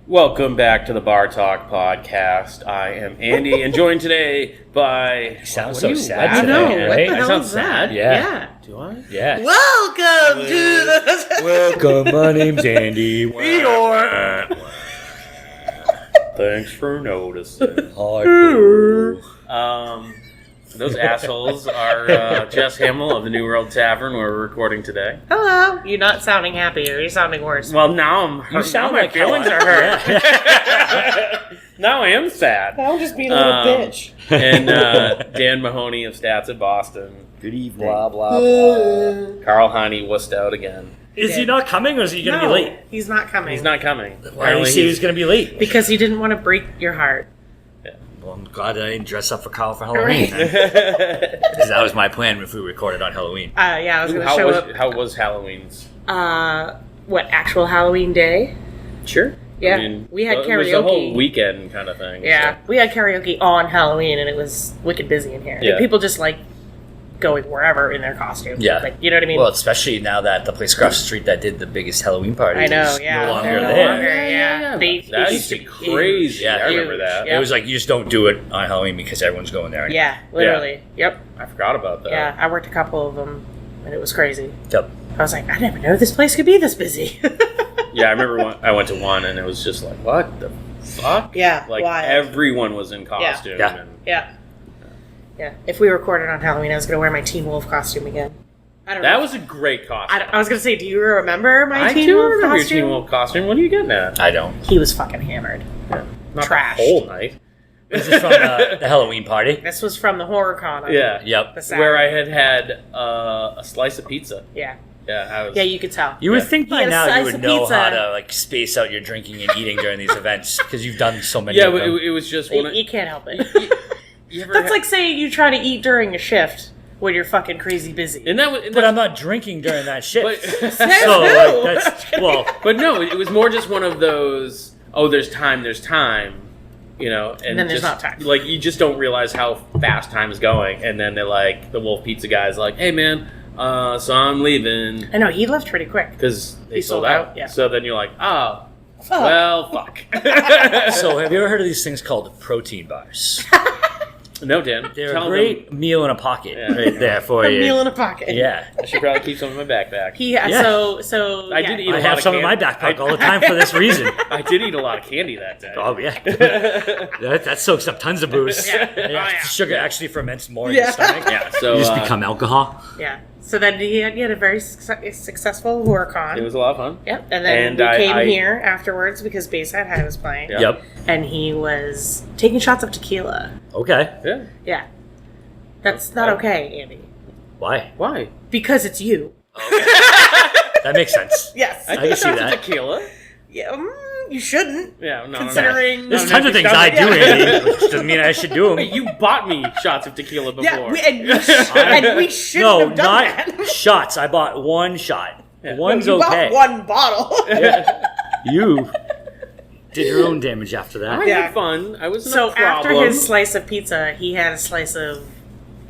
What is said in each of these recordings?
Welcome back to the Bar Talk podcast. I am Andy, and joined today by... Sounds so sad. I know. Today, What right? the hell sounds is that? sad. Yeah. Do I? Yeah. Welcome to the... Welcome, my name's Andy. Thanks for noticing. Those assholes are Jess Hamill of the New World Tavern, where we're recording today. Hello. You're not sounding happy, or you're sounding worse. Well, now I'm hurt. sound Now my like feelings hell. are hurt. Now I am sad. I'm just being a little bitch. And Dan Mahoney of Stats at Boston. Good evening. Blah, blah, blah. Carl Heine wussed out again. Is he not coming, or is he going to be late? He's not coming. He's not coming. Why did he say he was going to be late? Because he didn't want to break your heart. Well, I'm glad I didn't dress up for Carl for Halloween. Because that was my plan if we recorded on Halloween. Yeah, I was going to show up. How was Halloween's? What, actual Halloween day? Sure. Yeah, I mean, we had karaoke. It was a whole weekend kind of thing. Yeah, so. we had karaoke on Halloween, and it was wicked busy in here. Yeah. People just like going wherever in their costume. Yeah. Like, you know what I mean? Well, especially now that the place across the street that did the biggest Halloween party I know, is yeah. no longer They're no there. longer, yeah. That used to be crazy. Yeah. I remember that. Yeah. It was like, you just don't do it on Halloween because everyone's going there. Yeah, literally. Yep. I forgot about that. Yeah, I worked a couple of them, and it was crazy. Yep. I was like, I never knew this place could be this busy. Yeah, I remember I went to one, and it was just like, what the fuck? Yeah, Like, wild. everyone was in costume. Yeah. And Yeah. If we recorded on Halloween, I was going to wear my Teen Wolf costume again. I don't know. That was a great costume. I was going to say, do you remember my Teen do Wolf remember costume? your Teen Wolf costume. What are you getting at? I don't. He was fucking hammered. Yeah. Not Trashed. the whole night. This is from the Halloween party. This was from the horror con. on Yeah. Yep. the Saturday. Where I had a slice of pizza. Yeah. Yeah, I was. Yeah, you could tell. You would Yeah. think He by had a now you slice would of know pizza. how to like space out your drinking and eating during these events because you've done so many Yeah, of but them. it was just You, one. you can't help it. You ever That's like saying you try to eat during a shift when you're fucking crazy busy. And that was. But I'm not drinking during that shit. But, so like, that's well. but no, it was more just one of those. Oh, there's time. You know, and then there's just, not time. Like, you just don't realize how fast time is going, and then they're like, the Wolf Pizza guy's like, "Hey, man, so I'm leaving I know, he left pretty quick. because they He sold sold out." out, yeah. So then you're like, "Oh, Fuck. well, fuck." So have you ever heard of these things called protein bars? No, Dan. They're tell a great meal in a pocket Yeah. right there for A you. meal in a pocket. Yeah. them. I should probably keep some in my backpack. Yeah. So I yeah. did eat I a have lot of some in my candy. backpack all the time for this reason. I did eat a lot of candy that day. Oh yeah, that soaks up tons of booze. Yeah. Oh, yeah. Sugar actually ferments more in Yeah. your stomach. Yeah, so You just become alcohol. Yeah. So then he had a very successful horror con. it was a lot of fun. Yep. And then And we I- came I- here afterwards because Bayside High was playing. Yeah. Yep. And he was taking shots of tequila. Okay. Yeah. Yeah. That's not okay, Andy. Why? Why? Because it's you. That makes sense. Yes. I can think see shots of that. tequila. Yeah, you shouldn't. Yeah, no, Considering- There's no, tons no, of things no, I no, do, yeah. Andy. Which doesn't mean I should do them. Wait, you bought me shots of tequila before. Yeah, and we shouldn't No, have done not that. shots. I bought one shot. Yeah. One's You okay. bought one bottle. You did your own damage after that. I Yeah. had fun. I was So no problem. after his slice of pizza, he had a slice of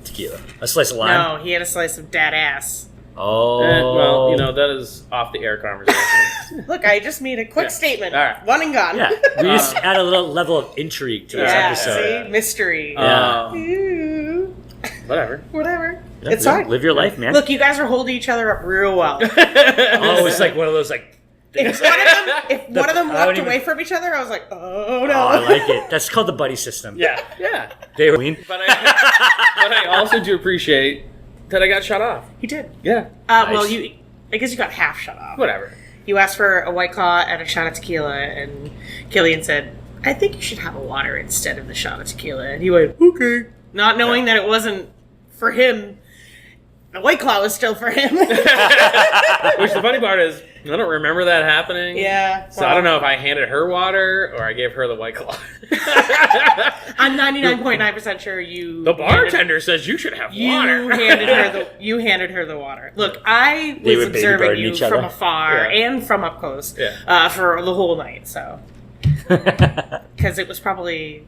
Tequila. A slice of lime. no, he had a slice of dad ass. Oh. Well, you know, that is off the air conversation. Look, I just made a quick Yeah. statement. All right. One and gone. Yeah. We just add a little level of intrigue to this Yeah, episode. see? Mystery. Yeah. Ooh. Whatever. Whatever. Yeah, It's live- fine. Live your life, man. Look, you guys are holding each other up real well. Oh, it's like one of those like. If one of them I walked don't even- away from each other, I was like, oh no. Oh, I like it. That's called the buddy system. Yeah, yeah. They were But I also do appreciate that I got shut off. He did. Yeah. Well, Nice. I guess you got half shut off. Whatever. You asked for a White Claw and a shot of tequila, and Killian said, I think you should have a water instead of the shot of tequila. And he went, okay. Not knowing that it wasn't for him. The White Claw was still for him. Which the funny part is, I don't remember that happening. Yeah. So I don't know if I handed her water or I gave her the White Claw. I'm 99.9% sure you... The bartender says you should have water. You handed her the water. Look, I They was were baby observing birding you each from other. afar Yeah. and from up close Yeah. for the whole night, so... Because it was probably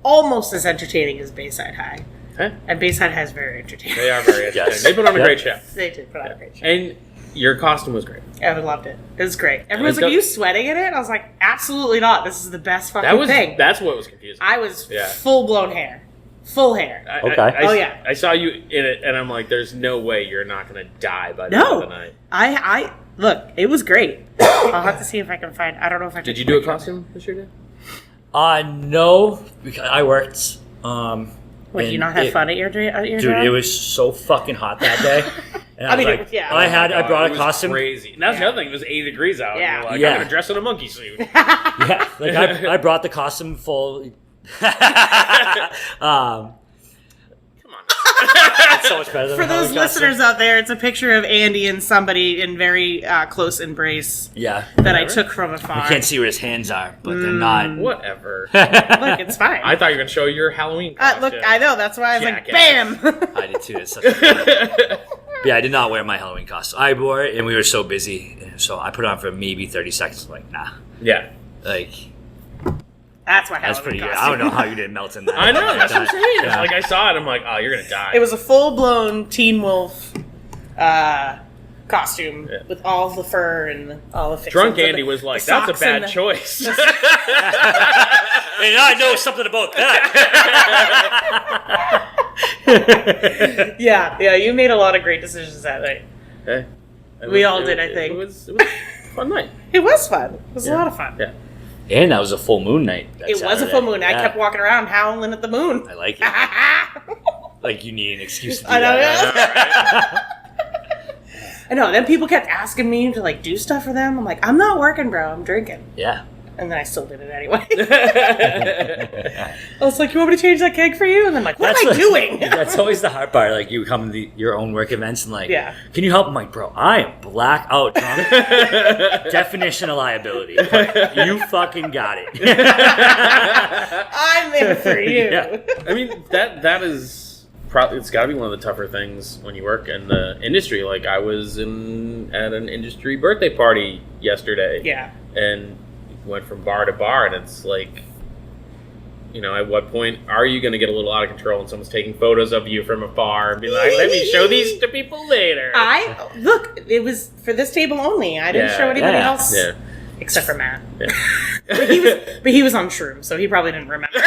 almost as entertaining as Bayside High. Huh? And Bayside High is very entertaining. They are very entertaining. Yes. They put on a Yep. great show. They did put on a great show. And your costume was great. I loved it. It was great. Everyone's like, like, "Are you sweating in it?" I was like, "Absolutely not. This is the best fucking thing." That's what was confusing. I was full blown hair, full hair. Okay. I saw you in it, and I'm like, "There's no way you're not gonna die by the end of the night." I look. It was great. I'll have to see if I can find. I don't know if I did. You do a costume this year? No, because I worked. Would you not have fun at your job? Dude, it was so fucking hot that day. And I mean, was like, yeah. I brought a costume. Crazy. And that's the other thing. It was 80 degrees out. Yeah. And you're like, Yeah. I'm gonna dress in a monkey suit. Yeah, like I brought the costume full. Come on. It's so much better than For a those Halloween listeners costume. out there, it's a picture of Andy and somebody in very close embrace Yeah, that I took from afar. you can't see where his hands are, but they're not. Whatever. Look, it's fine. I thought you were gonna show your Halloween costume. Look, I know. That's why I was like, Jackass. bam. I did too. It's such a yeah, I did not wear my Halloween costume. I wore it, and we were so busy, so I put it on for maybe 30 seconds. Like, nah, Yeah. like That's my that's Halloween pretty. costume. I don't know how you didn't melt in that. I know. That's what I'm saying. Yeah. Like I saw it. I'm like, oh, you're gonna die. It was a full-blown Teen Wolf costume with all the fur and all the fixings. Drunk and Andy the- was like, the that's a socks and bad the- choice. And I know something about that. Yeah, you made a lot of great decisions that night. Hey. We all did, I think. It was a fun night. It was fun. It was a lot of fun. Yeah. And that was a full moon night. that It was a Saturday. full moon. I Yeah. kept walking around howling at the moon. I like it. Like you need an excuse to do I know. that. I know. Then people kept asking me to like do stuff for them. I'm like, I'm not working, bro. I'm drinking. Yeah. And then I still did it anyway. I was like, you want me to change that keg for you? And then like, what am I doing? That's always the hard part. Like you come to your own work events and like, Yeah. can you help? I'm like, bro, I am blackout drunk. Definition of liability. You fucking got it. I'm there for you. Yeah. I mean, that is probably, it's got to be one of the tougher things when you work in the industry. Like I was at an industry birthday party yesterday. Yeah. And went from bar to bar, and it's like, you know, at what point are you going to get a little out of control and someone's taking photos of you from afar and be like, let me show these to people later. Look, it was for this table only. I didn't Yeah. show anybody Yeah. else Yeah. except for Matt. Yeah. But he was on shrooms, so he probably didn't remember.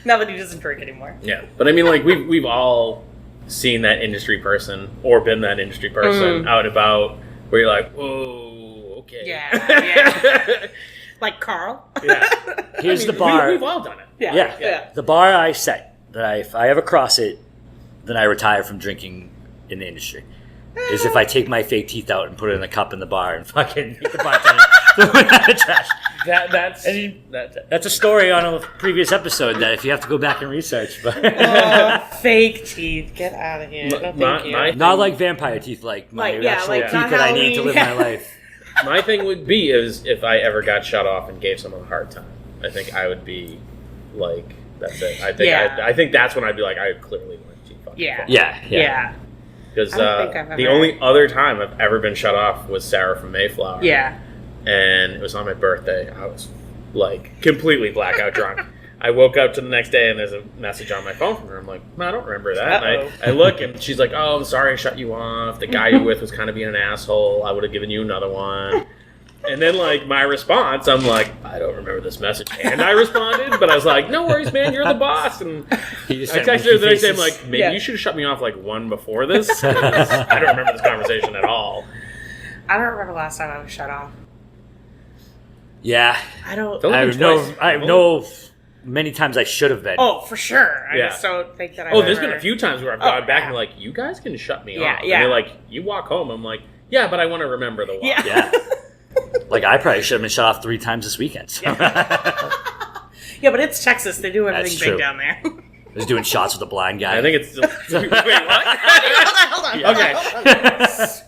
Now that he doesn't drink anymore. Yeah. But I mean, like, we've all seen that industry person or been that industry person out and about where you're like, whoa, okay. Yeah. Like Carl. Yeah. Here's I mean, the bar. We've all done it. Yeah. The bar I set that if I ever cross it, then I retire from drinking in the industry. Is if I take my fake teeth out and put it in a cup in the bar and fucking make the bartender throw it out of the trash. That's a story on a previous episode that if you have to go back and research, but Fake teeth. Get out of here. No, thank you. not like vampire teeth, like my actual like teeth not that I need to live Halloween. my life. My thing would be is if I ever got shut off and gave someone a hard time, I think I would be like, that's it. I think I think that's when I'd be like, I clearly went too fucking far. Yeah. Because I don't think I've the ever- only other time I've ever been shut off was Sarah from Mayflower. Yeah. And it was on my birthday. I was like completely blackout drunk. I woke up to the next day and there's a message on my phone from her. I'm like, no, I don't remember that. And I look and she's like, oh, I'm sorry I shut you off. The guy you're with was kind of being an asshole. I would have given you another one. And then, like, my response, I'm like, I don't remember this message. And I responded, but I was like, no worries, man, you're the boss. And I texted her the next day, I'm like, maybe you should have shut me off, like, one before this. 'Cause I don't remember this conversation at all. I don't remember the last time I was shut off. Yeah. I don't. Don't- I know many times I should have been. Oh, for sure. I Yeah. just don't think that I. Oh, there's been a few times where I've gone back and like, you guys can shut me Yeah, off. yeah. And they're like, you walk home. I'm like, yeah, but I want to remember the walk. Yeah. Yeah. Like I probably should have been shut off 3 times this weekend. So. Yeah, but it's Texas. They do everything That's big true. down there. I was doing shots with a blind guy. I think it's still. Wait, what? Hold on. Okay.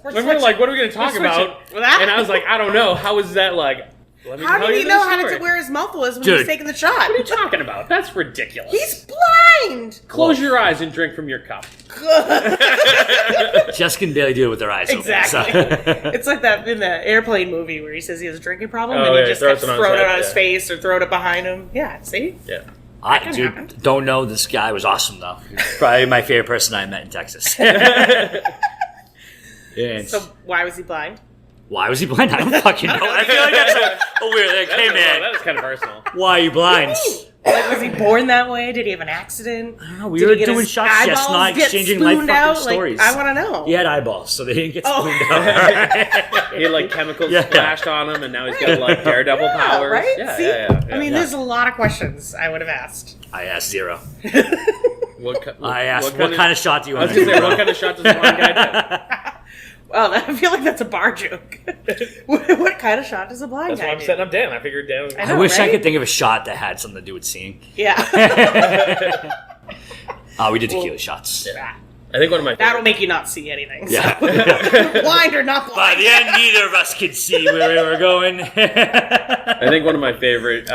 Remember, like, what are we going to talk about? What? And I was like, I don't know. How is that like? Let me How tell did you he the know how story. to where his mouth was when he Dude. was taking the shot? What are you talking about? That's ridiculous. He's blind. Close your eyes and drink from your cup. Jess can barely do it with her eyes Exactly. open. So. It's like that in the airplane movie where he says he has a drinking problem Oh, and yeah, he just throws kept it on throwing his it head, on his yeah. face or throwing it behind him. Yeah, see? Yeah. Dude, don't know. This guy was awesome, though. Probably my favorite person I met in Texas. And So why was he blind? why was he blind? I don't fucking know. I feel like that's a weird. Like, hey, man, That is kind of personal. why are you blind? Like, was he born that way? Did he have an accident? I don't know. We Did were he get doing his shots, just eyeballs not get exchanging life spooned fucking out? stories. Like, I want to know. He had eyeballs, so they didn't get Oh. spooned out. He had like chemicals Yeah. splashed on him, and now he's got like daredevil Yeah, powers. right? Yeah, See? yeah, yeah, I mean, yeah. there's a lot of questions I would have asked. I asked zero. I asked, what kind of shot do you I want was to gonna do? say, what kind of shot does one guy do? Well, I feel like that's a bar joke. What kind of shot does a blind That's guy why I'm do? setting up Dan. I figured Dan was. I I know, wish I right? could think of a shot that had something to do with seeing. Yeah. We did tequila shots. Yeah. I think one of my That'll favorite, make you not see anything. So. Yeah. Blind or not By blind. the end, neither of us could see where we were going. I think one of my favorite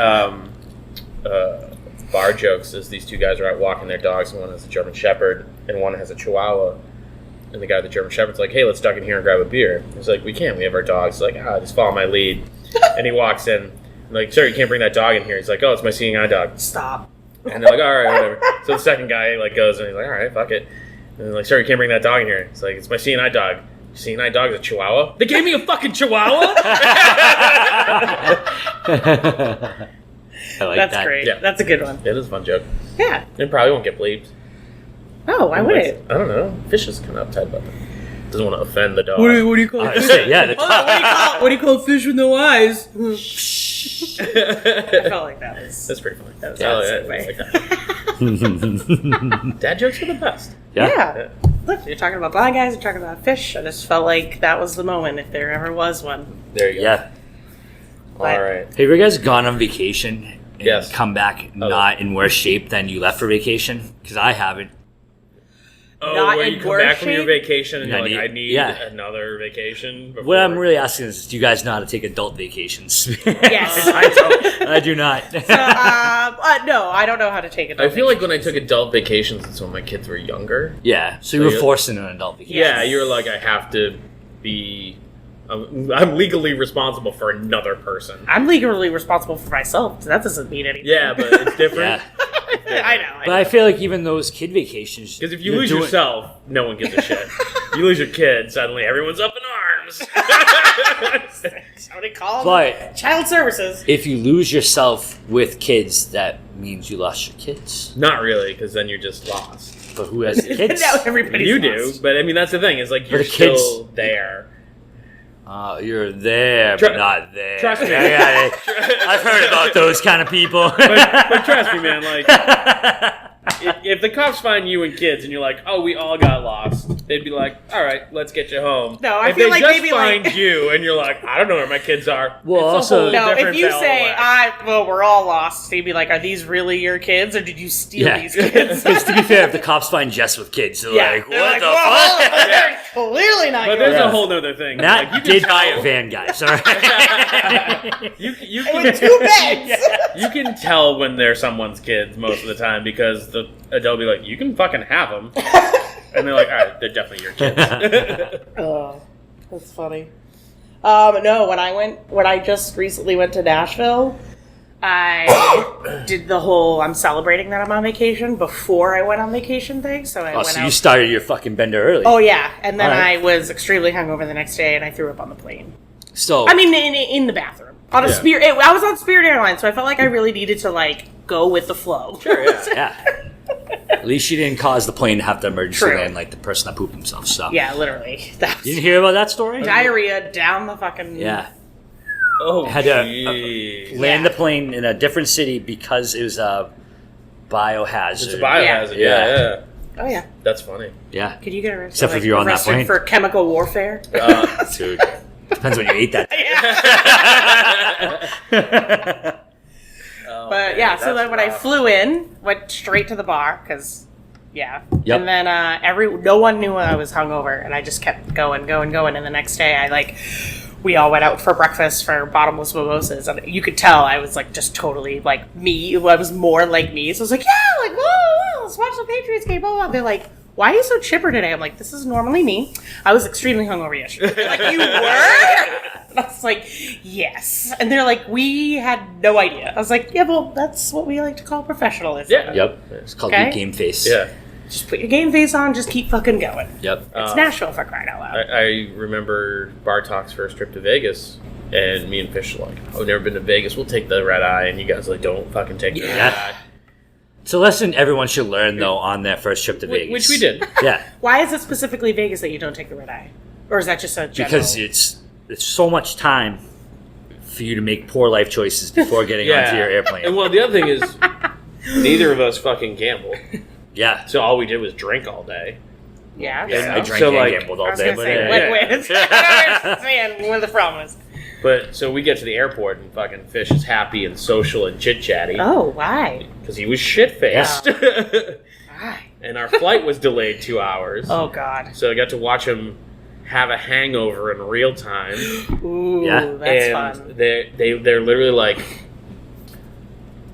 bar jokes is these two guys are out walking their dogs, and one has a German Shepherd and one has a Chihuahua. And the guy with the German Shepherd's like, "Hey, let's duck in here and grab a beer." He's like, "We can't. We have our dogs." He's like, just follow my lead. And he walks in. I'm like, "Sir, you can't bring that dog in here." He's like, "Oh, it's my seeing eye dog." Stop. And they're like, "All right, whatever." So the second guy like goes and he's like, "All right, fuck it." And they're like, "Sir, you can't bring that dog in here." It's like, "It's my seeing eye dog." Seeing eye dog is a Chihuahua. They gave me a fucking Chihuahua. I like That's that. great. Yeah. That's a good one. It is a fun joke. Yeah. It probably won't get bleeped. Oh, why would it? I don't know. Fish is kind of uptight about that. Doesn't want to offend the dog. What do you call I was saying, yeah, the what do you call fish with no eyes? I felt like that was. That's pretty funny. That was Oh, awesome, yeah, right? it's like that. Dad jokes are the best. Yeah. Look, you're talking about blind guys, you're talking about fish. I just felt like that was the moment, if there ever was one. There you go. Yeah. All right. Have you guys gone on vacation and Yes. come back not in worse shape than you left for vacation? Because I haven't. Oh, Not when in you come worse back from your shape? vacation and Yeah, you're like, I I need- need yeah. another vacation. Before. What I'm really asking is, do you guys know how to take adult vacations? Yes. I don't. I do not. So, no, I don't know how to take it. I feel like when I took adult vacations, it's when my kids were younger. Yeah, so you were you're- forced into an adult vacation. Yeah, you were like, I have to be. I'm legally responsible for another person. I'm legally responsible for myself. So that doesn't mean anything. Yeah, but it's different. Yeah. I know. But I feel like even those kid vacations. Because if you you're lose doing- yourself, no one gives a shit. You lose your kid, suddenly everyone's up in arms. Somebody call But child services. if you lose yourself with kids, that means you lost your kids. Not really, because then you're just lost. But who has kids? Now everybody's You lost. do, but I mean that's the thing. Is like you're the kids- still there. You're there, but Tru- not there. trust me. Yeah, I've heard about those kind of people. But trust me, man. Like if the cops find you and kids, and you're like, "Oh, we all got lost," they'd be like, "All right, let's get you home." No, I if feel they like just maybe, find like- you, and you're like, "I don't know where my kids are." Well, it's a also- whole No, if different you ball of say, wax. we're all lost, they'd be like, are these really your kids, or did you steal Yeah, these kids? because to be fair, if the cops find Jess with kids, they're like, They're what like, the "Whoa, fuck? they're clearly not But yours. there's a whole nother thing. Matt Like, you did can buy tell- a van, guys. All right. You With can two beds. you can tell when they're someone's kids most of the time because the adult will be like, "You can fucking have them," and they're like, "All right, they're definitely your kids." Oh, that's funny. No, when I just recently went to Nashville, I did the whole I'm celebrating that I'm on vacation before I went on vacation thing. So I Oh, went so out. you started your fucking bender early. Oh yeah, and then All right. I was extremely hungover the next day, and I threw up on the plane. So I mean, in the bathroom on a Yeah. Spirit. I was on Spirit Airlines, so I felt like I really needed to go with the flow. Sure, yeah. yeah. At least you didn't cause the plane to have to emergency True. land like the person that pooped himself. So Yeah, literally. That's you didn't hear about that story? diarrhea down the fucking. Yeah. Oh, Had to jeez. land Yeah. the plane in a different city because it was a biohazard. It's a biohazard. Yeah. Yeah. Oh yeah. That's funny. Yeah. Could you get arrested? Except if you're on that arrested plane. for chemical warfare. Dude. Depends when you ate that. Oh, But man, yeah, so that's then when I rough. flew in, went straight to the bar because, yeah. Yep. And then no one knew I was hungover, and I just kept going. And the next day, we all went out for breakfast for bottomless mimosas, and you could tell I was just totally like me. I was more like me, so I was like, yeah, whoa, let's watch the Patriots game. Blah, blah. They're like, why are you so chipper today? I'm like, this is normally me. I was extremely hungover yesterday. They're like, you were? And I was like, yes. And they're like, we had no idea. I was like, yeah, well, that's what we like to call professionalism. Yeah. Yep. It's called Okay. the game face. Yeah. Just put your game face on, just keep fucking going. Yep. It's Nashville, for crying out loud. I remember Bartok's first trip to Vegas, and me and Fish were like, "Oh, I've never been to Vegas. We'll take the red eye." And you guys were like, "Don't fucking take the red eye." It's a lesson everyone should learn, though, on their first trip to Vegas. Which we did. Yeah. Why is it specifically Vegas that you don't take the red eye? Or is that just a general? Because it's so much time for you to make poor life choices before getting onto your airplane. And well, the other thing is, neither of us fucking gambled. Yeah. So all we did was drink all day. Yeah. Yeah, I drank So, and like, gambled I all was day. going to But say, yeah. wait. I understand what the problem is. But so we get to the airport and fucking Fish is happy and social and chit chatty Oh, why? because he was shit faced. Why? And our flight was delayed 2 hours. Oh, God. So I got to watch him have a hangover in real time. Ooh, Yeah. that's and fun. they're literally like,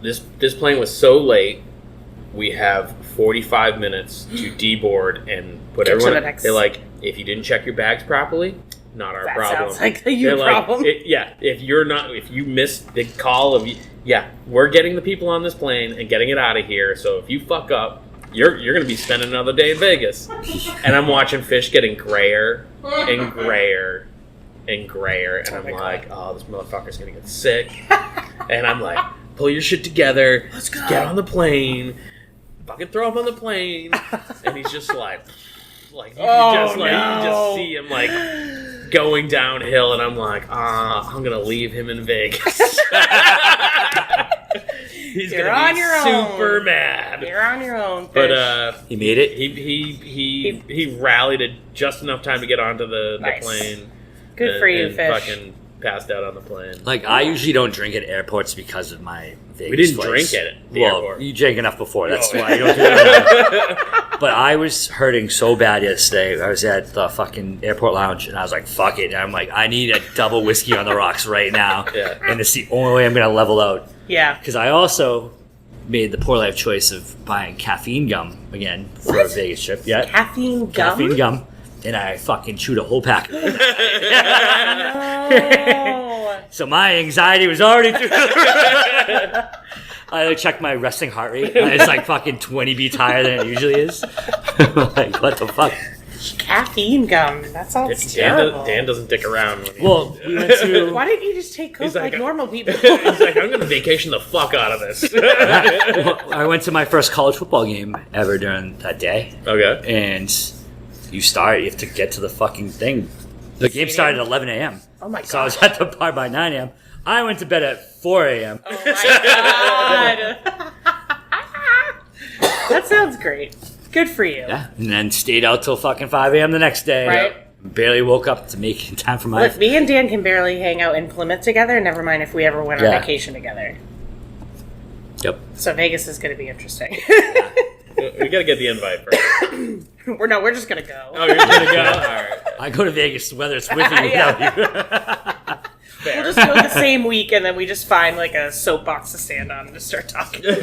this plane was so late. We have 45 minutes to deboard and put Get to everyone. the next- They're like, if you didn't check your bags properly, not our That problem. sounds like a you They're like, problem. if you missed the call of, we're getting the people on this plane and getting it out of here. So if you fuck up, you're going to be spending another day in Vegas. And I'm watching Fish getting grayer and grayer and grayer, and I'm like, oh, this motherfucker's going to get sick. And I'm like, pull your shit together. Let's go. Get on the plane. Fucking throw him on the plane. And he's just like you can just see him like going downhill, and I'm like, I'm gonna leave him in Vegas. He's You're gonna on be your super own. mad. You're on your own, Fish. But He made it. he rallied it just enough time to get onto the Nice. plane. Good for you, and Fish. Fucking passed out on the plane. Like, I usually don't drink at airports because of my Vegas We didn't flights. drink at the well, airport. you drank enough before. That's Oh, why you don't do that. But I was hurting so bad yesterday. I was at the fucking airport lounge, and I was like, fuck it. And I'm like, I need a double whiskey on the rocks right now. Yeah. And it's the only way I'm going to level out. Yeah. Because I also made the poor life choice of buying caffeine gum again for a What? Vegas trip. Yeah. Caffeine gum? Caffeine gum. And I fucking chewed a whole pack. No. So my anxiety was already through the roof. I checked my resting heart rate. It's like fucking 20 beats higher than it usually is. Like, what the fuck? Caffeine gum. That sounds terrible. Dan doesn't dick around. When Well, we went to... Why didn't you just take coke He's like, like, normal people? he's like, I'm gonna vacation the fuck out of this. I went to my first college football game ever during that day. Okay. And you have to get to the fucking thing. The game started at 11 a.m. Oh my So I was God. at the bar by 9 a.m. I went to bed at 4 a.m. Oh my God. That sounds great. Good for you. Yeah, and then stayed out till fucking 5 a.m. the next day. Right. Barely woke up to make time for my... Look, me and Dan can barely hang out in Plymouth together. Never mind if we ever went on Yeah. vacation together. Yep. So Vegas is going to be interesting. We gotta get the invite first. We're just going to go. Oh, you're gonna go? Alright. I go to Vegas whether it's with you or Yeah. without you. Fair. We'll just go the same week, and then we just find like a soapbox to stand on and just start talking. I'm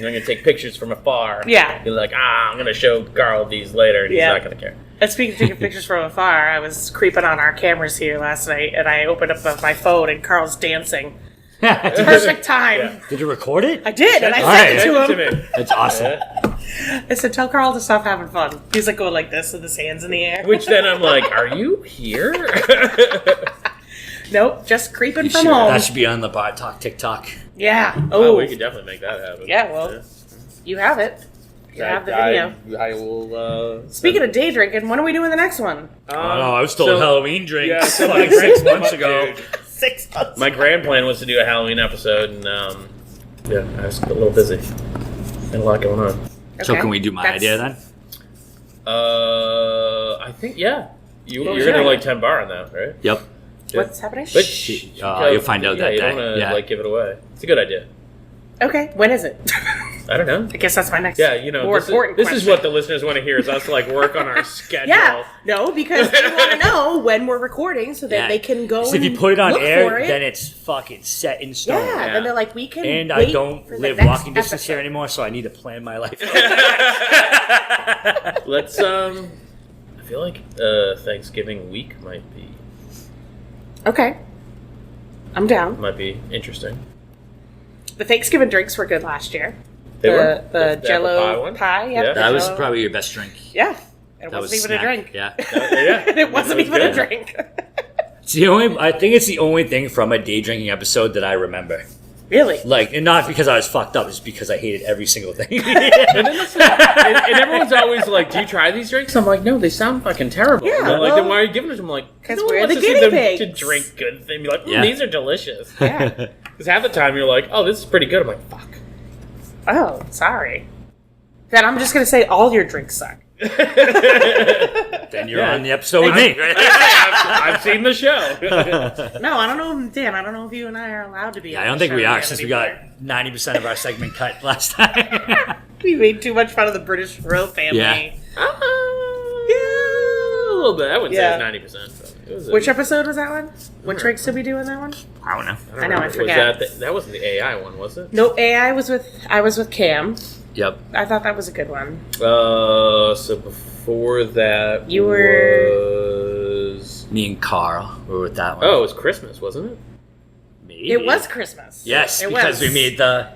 gonna take pictures from afar. Yeah. Be like, I'm gonna show Carl these later, and Yeah. he's not gonna care. And speaking of taking pictures from afar, I was creeping on our cameras here last night, and I opened up my phone, and Carl's dancing. Perfect time. Yeah. Did you record it? I did, and I All sent right. it to Send him. me. That's awesome. Yeah. I said, "Tell Carl to stop having fun." He's like going like this with his hands in the air. Which then I'm like, are you here? Nope, just creeping You from should- home. that should be on the Bar Talk TikTok. Yeah. Oh, Oh, we could definitely make that happen. Yeah, well, you have it. You have the video. I will. Speaking of day drinking, when are we doing the next one? I was told Halloween drinks Yeah, so like my 6 grand- months ago. Dude, 6 months. my grand plan was to do a Halloween episode, and yeah, I was a little busy. Had a lot going on. So can we do my idea then? I think you're What was gonna your like idea? 10 bar on that, right? Yep. What's happening? But You'll find out that you day. don't wanna, Yeah. like give it away. It's a good idea. Okay, when is it? I don't know. I guess that's my next Yeah, more this, important this question. is what the listeners want to hear: is us like work on our schedule. Yeah, no, because they want to know when we're recording so that Yeah. they can go. So if you and put it on look air, for it. then it's fucking set in stone. yeah, Yeah. then they're like, we can. And I wait don't for the live next walking distance episode. here anymore, so I need to plan my life. Let's I feel like Thanksgiving week might be Okay. I'm down. might be interesting. The Thanksgiving drinks were good last year. They were? The The apple Jello pie one? pie. Yep, Yeah. the That was Jell-O. probably your best drink. Yeah. It That wasn't was even a snack. drink. Yeah. Yeah. It wasn't It was even a good. drink. It's the only. I think it's the only thing from a day drinking episode that I remember. Really? Like, and not because I was fucked up, it's because I hated every single thing. And everyone's always like, "Do you try these drinks?" I'm like, "No, they sound fucking terrible." Yeah, And they're like, well, then why are you giving it to them? I'm like, 'cause no one we're wants the to see guinea them pigs. to drink good things. Be like, Yeah. these are delicious. Yeah. Because half the time you're like, "Oh, this is pretty good." I'm like, "Fuck." Oh, sorry. Then I'm just going to say all your drinks suck. Then you're Yeah. on the episode with me, right? I've seen the show. No, I don't know, Dan. I don't know if you and I are allowed to be. I on don't the think show we are, together since we anymore. got 90% of our segment cut last time. We made too much fun of the British royal family. Yeah. A little bit. I wouldn't Yeah. say it's 90%. But it was Which episode was that one? What drinks did we do in that one? I don't know. I know, I Was forget. that wasn't the AI one, was it? No, I was with Cam. Yep. I thought that was a good one. So before that, You were- was Me and Carl were with that one. oh, it was Christmas, wasn't it? Maybe. It was Christmas. Yes, it because was. we made the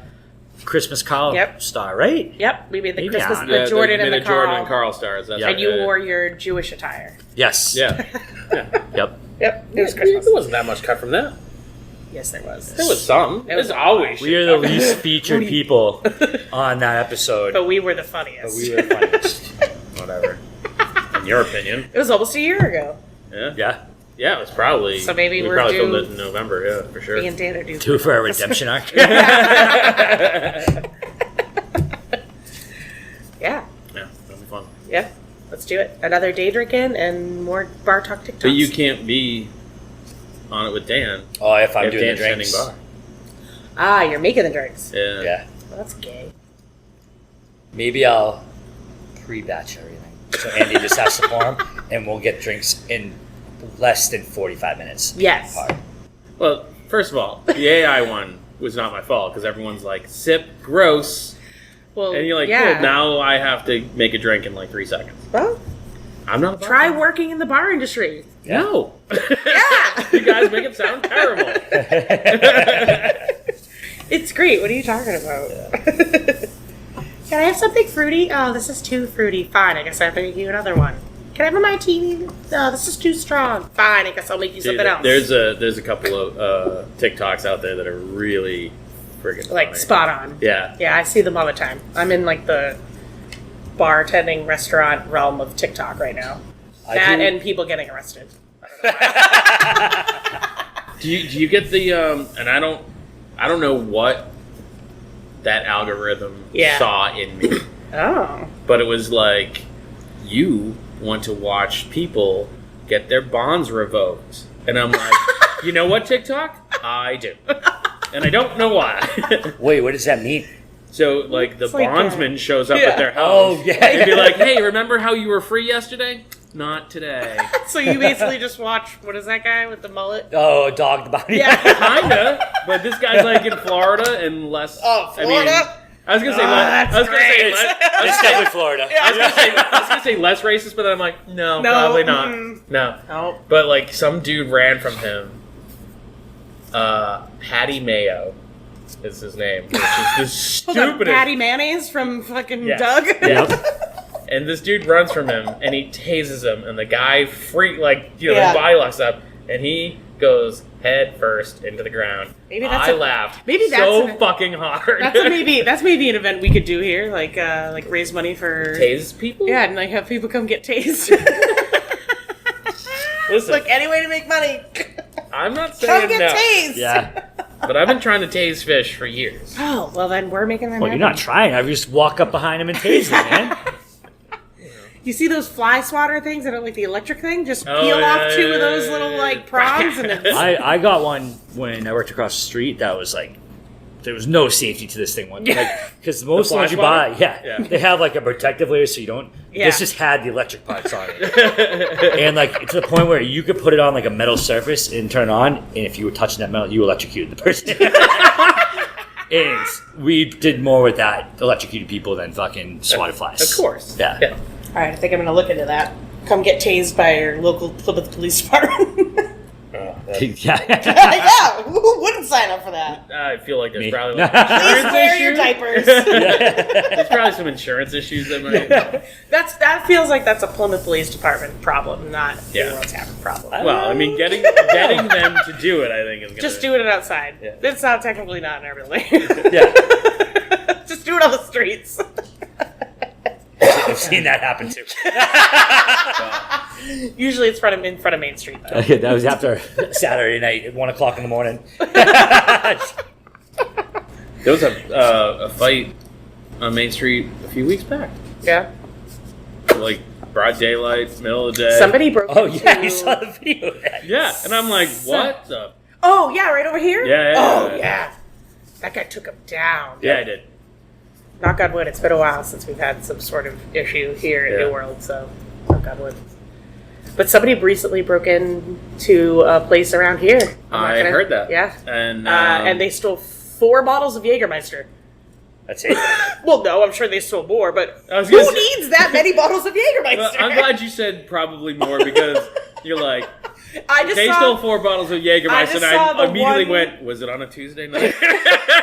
Christmas Carl Yep. star, right? Yep, we made the Maybe Christmas, on- the Jordan you and made the a Jordan Carl. and Carl stars. That's Yeah. right. And you yeah. wore your Jewish attire. Yes. Yeah. Yep. Yep, it was There Christmas. wasn't that much cut from that. Yes, there was. There was some. It was There's always. We are the least featured people on that episode. But we were the But funniest. we were the funniest. Whatever. In your opinion. It was almost a year ago. Yeah. Yeah. Yeah, it was probably. So maybe we we're probably due- filmed it in November. Yeah, for sure. Me and Dan are due. Do it for a redemption arc. Yeah, Yeah, that'll be fun. yeah. Let's do it. Another day drinking and more bar talk TikToks. But you can't be on it with Dan. Oh, if I'm if doing Dan's the drinks. standing Ah, you're making the drinks. by. Yeah. Yeah. Well, that's gay. Maybe I'll pre-batch everything. So Andy just has to pour 'em, and we'll get drinks in less than 45 minutes. Yes. apart. Well, first of all, the AI one was not my fault because everyone's like, sip, gross. Well, And you're like, yeah. cool, now I have to make a drink in like 3 seconds. Well, I'm not a try bartender. working in the bar industry. No. Yeah. You guys make it sound terrible. It's great. What are you talking about? Can I have something fruity? Oh, this is too fruity. Fine, I guess I have to make you another one. Can I have a martini? No, this is too strong. Fine, I guess I'll make you Dude, something else. there's a couple of TikToks out there that are really friggin' like funny. spot on. Yeah. Yeah, I see them all the time. I'm in like the bartending restaurant realm of TikTok right now. That and people getting arrested. Do you get the and I don't know what that algorithm Yeah. saw in me, Oh. but it was like you want to watch people get their bonds revoked, and I'm like, you know what, TikTok? I do, and I don't know why. Wait, what does that mean? So like the It's like, bondsman shows up yeah. at their house. Oh, yeah. And be like, hey, remember how you were free yesterday? Not today. So you basically just watch, what is that guy with the mullet? Oh, dog the body. Yeah. Kinda, but this guy's like in Florida and less. Oh, I mean, Florida? I was gonna say. that's I was gonna say. great. It's definitely Florida. I was gonna say less racist, but then I'm like, no, No, probably not. mm. No. Oh. But like some dude ran from him. Patty Mayo is his name, which is the Hold on, stupidest. Patty Mayonnaise from fucking Yes. Doug? Yep. And this dude runs from him, and he tases him, and the guy Yeah. his body locks up, and he goes head first into the ground. Maybe that's I a- laughed maybe that's so an- fucking hard. That's maybe an event we could do here, like raise money for Tase people? Yeah, and like have people come get tased. Listen, Look, any way to make money. I'm not Come saying get no, tased. Yeah. but I've been trying to tase fish for years. Oh, well then we're making them Well, you're happen. not trying. I just walk up behind him and tase him, man. You see those fly swatter things that are like the electric thing? Just Oh, peel yeah, off two yeah, of those yeah, little yeah. like prongs and it's I got one when I worked across the street that was like, there was no safety to this thing. Because most The ones you fly buy, Yeah. they have like a protective layer so you don't. Yeah. This just had the electric parts on it. And like to the point where you could put it on like a metal surface and turn it on, and if you were touching that metal, you electrocuted the person. And we did more with that electrocuted people than fucking swatted flies. Of course. Yeah. Alright, I think I'm gonna look into that. come get tased by your local Plymouth Police Department. Yeah. Yeah, who wouldn't sign up for that? I feel like there's Me. probably like Please insurance wear your issues. diapers. There's probably some insurance issues that might. That feels like that's a Plymouth Police Department problem, not Yeah. the World Tavern problem. Well, I mean, getting them to do it, I think is gonna Just doing it outside. Yeah. It's not technically not in our building. Yeah. Just do it on the streets. I've seen that happen too. Usually it's in front of Main Street, though. That was after Saturday night at 1 o'clock in the morning. There was a fight on Main Street a few weeks back, Yeah. like broad daylight, middle of the day. Somebody broke Oh into... yeah, you saw the video. Yeah, and I'm like, what the? Oh, yeah, right over here? Yeah, yeah, Oh, yeah. yeah. That guy took him down. Yeah, I did. Knock on wood, it's been a while since we've had some sort of issue here in Yeah. New World, so knock on wood. But somebody recently broke into a place around here. I heard that. Yeah. And they stole 4 bottles of Jägermeister. That's it. Well, no, I'm sure they stole more, but I was who gonna say- needs that many bottles of Jägermeister? well, I'm glad you said probably more because you're like, I just they saw, stole 4 bottles of Jägermeister, just and saw I the immediately one- went, was it on a Tuesday night?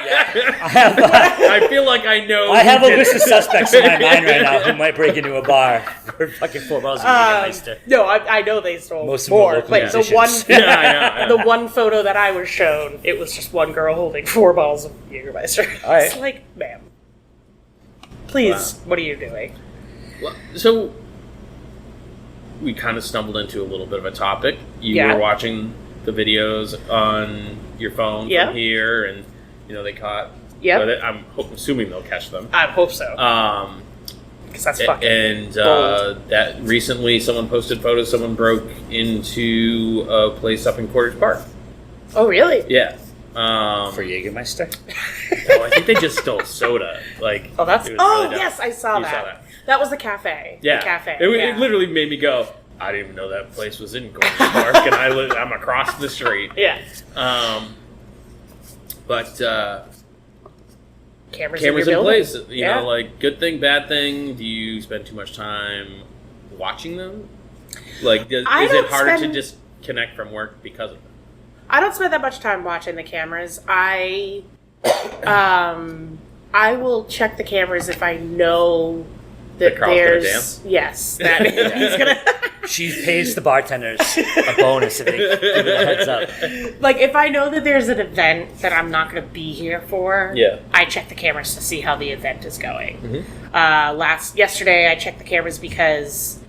I I feel like I know. I have who a did list it. of suspects in my mind right now who might break into a bar for fucking 4 bottles of Jägermeister. No, I know they stole Most of them are more. local Like the musicians. one, Yeah, I know. the one photo that I was shown, it was just one girl holding 4 bottles of Jägermeister. All right. It's like, ma'am, please, what are you doing? Well, so we kind of stumbled into a little bit of a topic. You Yeah. were watching the videos on your phone Yeah. from here, and they caught. Yep. I'm assuming they'll catch them. I hope so, Um, because that's fucking and bold. that recently someone posted photos. Someone broke into a place up in Quarters Park. Oh, really? Yeah. For Jägermeister? I think they just stole soda. Like, Oh, that's. it was Oh, really dumb. yes, I saw You that. saw that. That was the cafe. Yeah, The cafe. It yeah. literally made me go. I didn't even know that place was in Quarters Park, and I'm across the street. Yeah. But Cameras in your building. place. Yeah. Like good thing, bad thing. Do you spend too much time watching them? Like, is I it don't harder spend- to disconnect from work because of them? I don't spend that much time watching the cameras. I will check the cameras if I know that That Carl's gonna there's dance? yes, that he's gonna She pays the bartenders a bonus if they give it a heads up. like if I know that there's an event that I'm not going to be here for. Yeah. I check the cameras to see how the event is going. Mm-hmm. Yesterday I checked the cameras because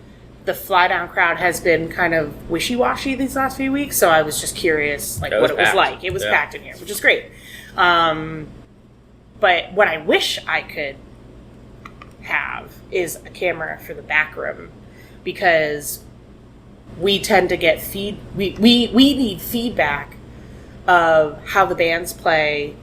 the fly down crowd has been kind of wishy-washy these last few weeks, so I was just curious like It what was it was packed. like. It was Yeah. packed in here, which is great. But what I wish I could have is a camera for the back room, because we tend to get we need feedback of how the bands play,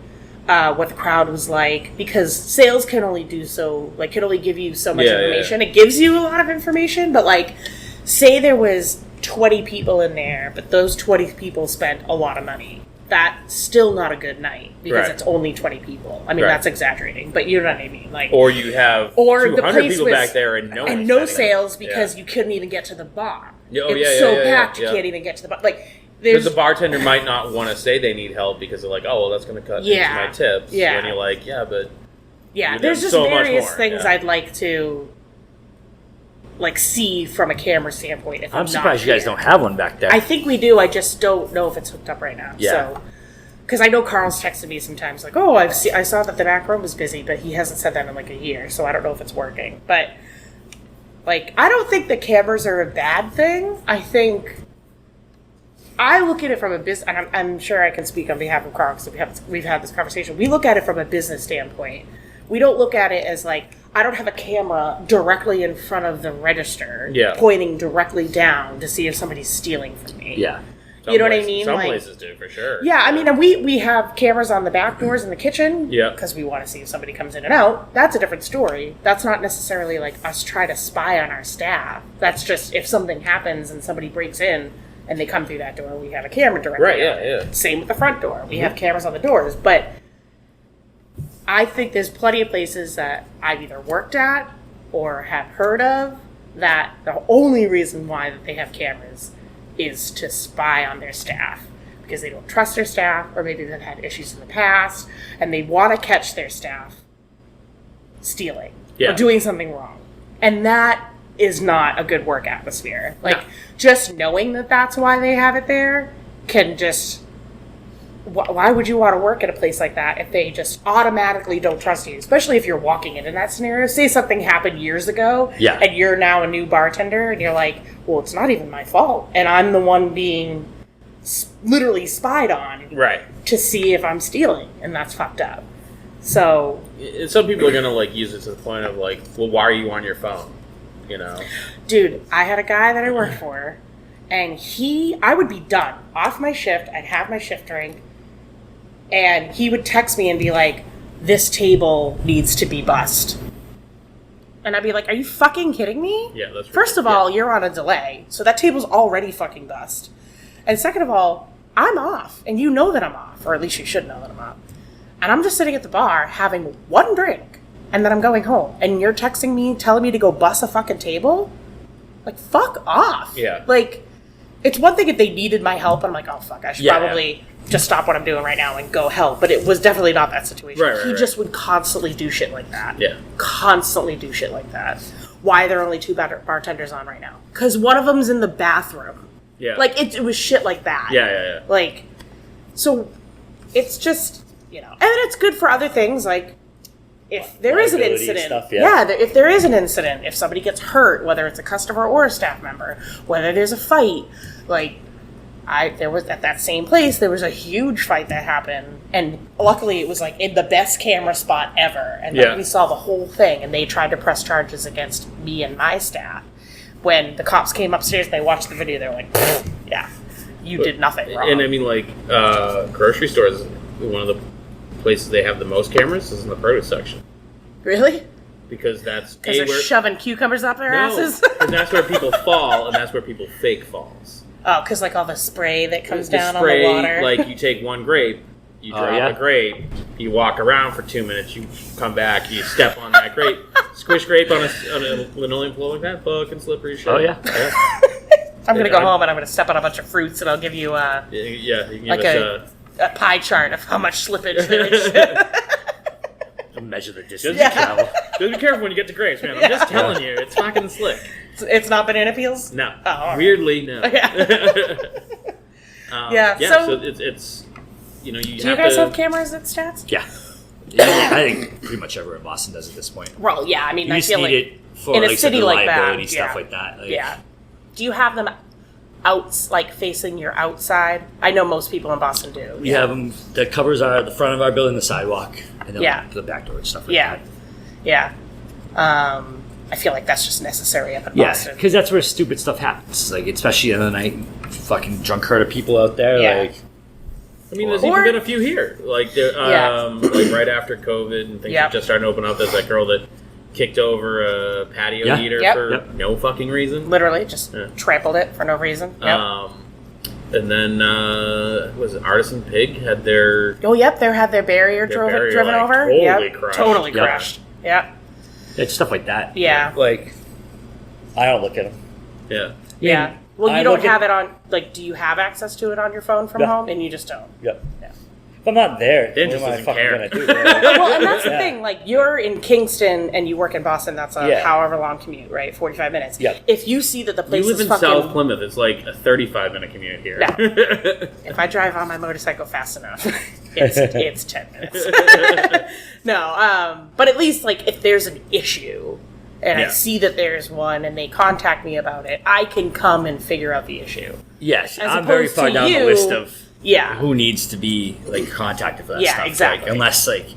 what the crowd was like, because sales can only do so, like, can only give you so much Yeah, yeah, information. It gives you a lot of information, but like, say there was 20 people in there, but those 20 people spent a lot of money. That's still not a good night because Right. it's only 20 people. I mean, Right. that's exaggerating, but you know what I mean. Like, Or you have Or the 200 place people was- back there and no and one's no spending sales money. because Yeah. you couldn't even get to the bar. Yeah, oh, It's yeah, so yeah, yeah, packed yeah. you can't even get to the bar. Like, Because there's the bartender might not want to say they need help because they're like, oh, well, that's going to cut Yeah. into my tips. Yeah. And you're like, yeah, but yeah, you there's did just so much various more, things yeah. I'd like to like see from a camera standpoint. If I'm I'm surprised not you guys here. don't have one back there. I think we do. I just don't know if it's hooked up right now. Yeah. So, because I know Carl's texted me sometimes like, "Oh, I saw that the back room was busy," but he hasn't said that in like a year, so I don't know if it's working. But like, I don't think the cameras are a bad thing. I think I look at it from a business, and I'm sure I can speak on behalf of Carl because we've had this conversation. We look at it from a business standpoint. We don't look at it as like, I don't have a camera directly in front of the register, Yeah. pointing directly down to see if somebody's stealing from me. yeah. You know what I places- mean? Some Like- places do, for sure. Yeah, I mean, and we have cameras on the back doors in the kitchen. Yeah. Because we want to see if somebody comes in and out. That's a different story. That's not necessarily like us try to spy on our staff. That's just if something happens and somebody breaks in and they come through that door, we have a camera directly. Right, on yeah, it. yeah. Same with the front door. We have cameras on the doors. But I think there's plenty of places that I've either worked at or have heard of that the only reason why that they have cameras is to spy on their staff because they don't trust their staff, or maybe they've had issues in the past and they want to catch their staff stealing or doing something wrong. And that is not a good work atmosphere. Like, just knowing that that's why they have it there can just... Why would you want to work at a place like that if they just automatically don't trust you? Especially if you're walking into that scenario. Say something happened years ago, and you're now a new bartender, and you're like, well, it's not even my fault. And I'm the one being literally spied on to see if I'm stealing. And that's fucked up. So... Some people are going to, like, use it to the point of, like, well, why are you on your phone? You know? Dude, I had a guy that I worked for, and I would be done. Off my shift, I'd have my shift drink, and he would text me and be like, this table needs to be bussed. And I'd be like, are you fucking kidding me? Yeah, that's First of all, you're on a delay, so that table's already fucking bussed. And second of all, I'm off, and you know that I'm off, or at least you should know that I'm off. And I'm just sitting at the bar having one drink, and then I'm going home. And you're texting me, telling me to go bus a fucking table? Like, fuck off. Yeah. Like, it's one thing if they needed my help, and I'm like, oh, fuck, I should probably just stop what I'm doing right now and go help. But it was definitely not that situation. He just would constantly do shit like that. Yeah. Constantly do shit like that. Why are there only 2 bartenders on right now? Because one of them's in the bathroom. Yeah. Like, it was shit like that. Yeah. Like, so it's just... You know, and it's good for other things, like if there is an incident, stuff, if there is an incident, if somebody gets hurt, whether it's a customer or a staff member, whether there's a fight, like there was at that same place, there was a huge fight that happened, and luckily it was like in the best camera spot ever, and we saw the whole thing, and they tried to press charges against me and my staff. When the cops came upstairs, they watched the video, they're like, you did nothing wrong. And I mean, like grocery stores, one of the places they have the most cameras is in the produce section. Really? Because that's because they're shoving cucumbers up their asses. And that's where people fall, and that's where people fake falls. Oh, because like all the spray that comes down on the water. Like you take one grape, you drop a grape, you walk around for 2 minutes, you come back, you step on that grape, squish grape on a linoleum floor like that, fucking slippery shit. Oh yeah. I'm gonna go home and I'm gonna step on a bunch of fruits, and I'll give you you can like give us a pie chart of how much slippage there is. Measure the distance you travel. Just be careful when you get to grapes, man. I'm just telling you, it's fucking slick. It's not banana peels? No. Oh, all right. Weirdly, no. So it's you know, Do you guys have cameras at Stats? Yeah. I think pretty much everywhere in Boston does at this point. Well, yeah, I mean, You I just feel need like it for in a like city the like that, reliability stuff like that. Like, Do you have them like facing your outside? I know most people in Boston do. We have them. The covers are at the front of our building, the sidewalk, and then the back door and stuff like that. Yeah. I feel like that's just necessary up in Boston. Because that's where stupid stuff happens. Like, especially in the night, fucking drunk herd of people out there. Yeah. Like, I mean, there's even been a few here. Like, like right after COVID and things are just starting to open up. There's that girl that kicked over a patio heater for no fucking reason. Literally, just trampled it for no reason. And then, was it Artisan Pig had their... Oh, yep, they had their barrier driven over. Totally crashed. Yeah. Yeah, stuff like that. Yeah. Like, I don't look at them. Yeah. Yeah. Well, you don't have it on, like, do you have access to it on your phone from home? And you just don't. Yep. Yeah. If I'm not there, Dan what just am I doesn't fucking care. going to do? Well, and that's the thing. Like, you're in Kingston and you work in Boston. That's a however long commute, right? 45 minutes. Yeah. If you see that the place You live is in fucking... South Plymouth. It's like a 35-minute commute here. No. If I drive on my motorcycle fast enough, it's 10 minutes. No, but at least, like, if there's an issue and I see that there's one and they contact me about it, I can come and figure out the issue. Yes, As I'm very opposed far to down the you- list of Yeah. who needs to be like contacted for that Yeah, stuff. exactly. Like, unless like